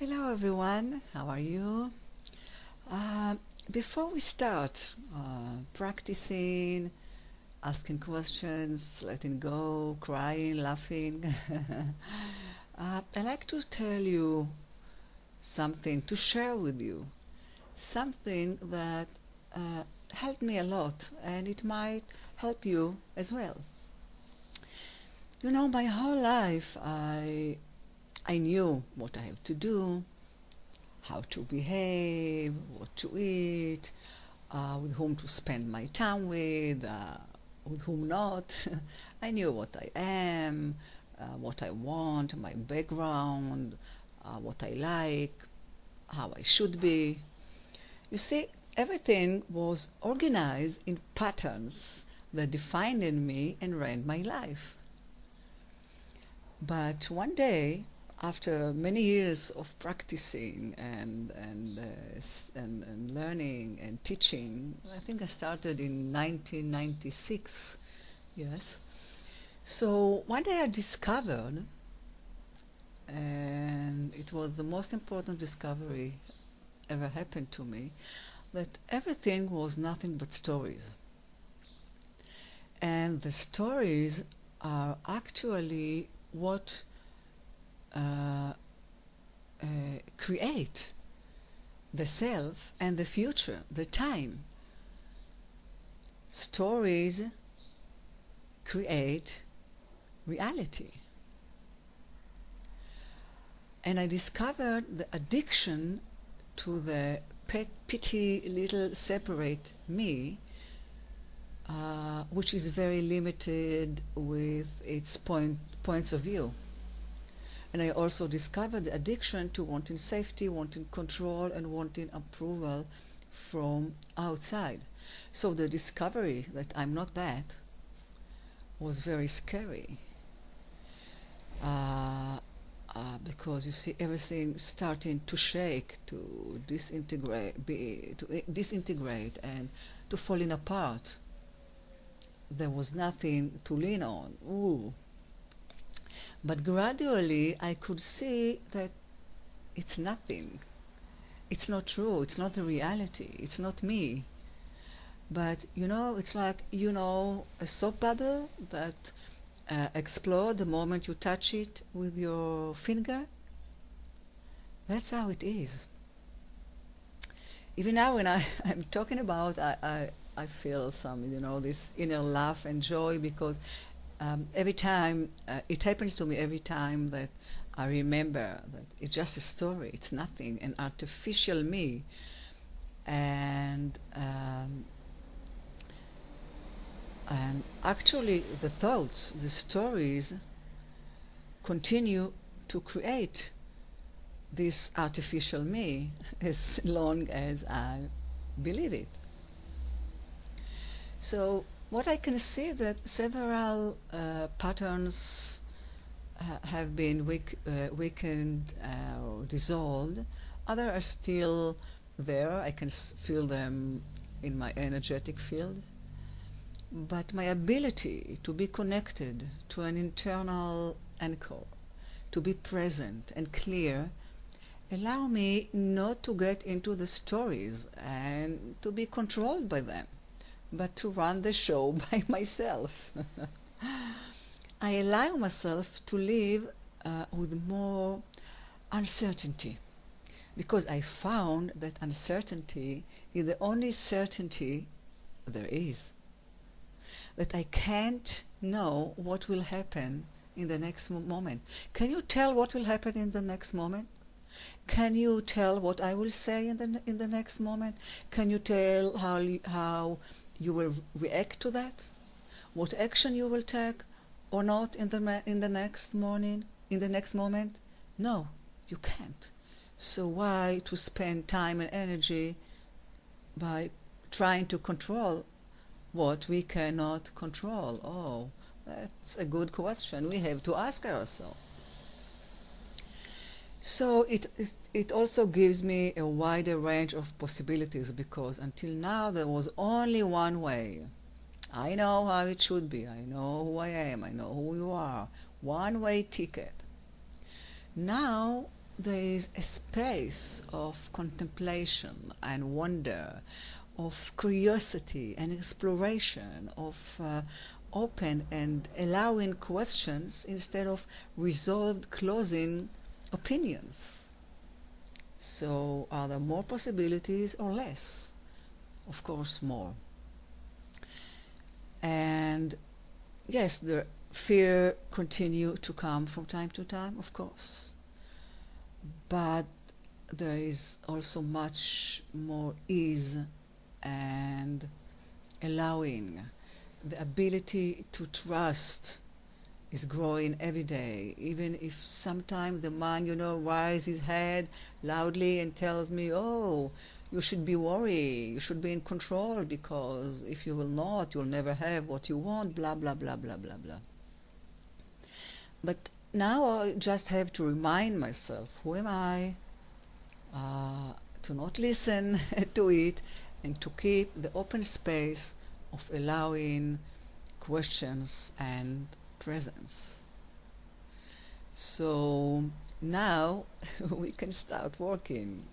Hello everyone, how are you? Uh, Before we start practicing, asking questions, letting go, crying, laughing, I'd like to tell you something, to share with you, something that helped me a lot, and it might help you as well. You know, my whole life I knew what I have to do, how to behave, what to eat, with whom to spend my time with whom not. I knew what I am, what I want, my background, what I like, how I should be. You see, everything was organized in patterns that defined in me and ran my life. But one day, after many years of practicing and learning and teaching, I think I started in 1996. Yes. So one day I discovered, and it was the most important discovery ever happened to me, that everything was nothing but stories. And the stories are actually what create the self and the future, the time. Stories create reality. And I discovered the addiction to the petty little separate me, which is very limited with its points of view. And I also discovered the addiction to wanting safety, wanting control, and wanting approval from outside. So the discovery that I'm not that was very scary. Because you see everything starting to shake, to disintegrate, and to falling apart. There was nothing to lean on. Ooh. But gradually I could see that it's nothing. It's not true. It's not the reality. It's not me. But you know, it's like, you know, a soap bubble that explodes the moment you touch it with your finger. That's how it is. Even now when I'm talking about, I feel some, you know, this inner laugh and joy, because every time, it happens to me every time that I remember that it's just a story, it's nothing, an artificial me. And actually the thoughts, the stories continue to create this artificial me as long as I believe it. So what I can see that several patterns have been weakened or dissolved. Others are still there. I can feel them in my energetic field. But my ability to be connected to an internal anchor, to be present and clear, allow me not to get into the stories and to be controlled by them, but to run the show by myself. I allow myself to live with more uncertainty, because I found that uncertainty is the only certainty there is. That I can't know what will happen in the next moment. Can you tell what will happen in the next moment? Can you tell what I will say in the next moment? Can you tell how you will react to that? What action you will take or not in the next moment? No, you can't. So why to spend time and energy by trying to control what we cannot control? Oh, that's a good question we have to ask ourselves. So it also gives me a wider range of possibilities, because until now there was only one way. I know how it should be. I know who I am. I know who you are. One way ticket. Now there is a space of contemplation and wonder, of curiosity and exploration, of open and allowing questions instead of resolved closing opinions. So are there more possibilities or less? Of course, more. And yes, the fear continue to come from time to time, of course. But there is also much more ease and allowing. The ability to trust is growing every day, even if sometimes the mind, raises his head loudly and tells me, oh, you should be worried, you should be in control, because if you will not, you'll never have what you want, blah, blah, blah, blah, blah, blah. But now I just have to remind myself, who am I, to not listen to it, and to keep the open space of allowing questions and presence. So now we can start working.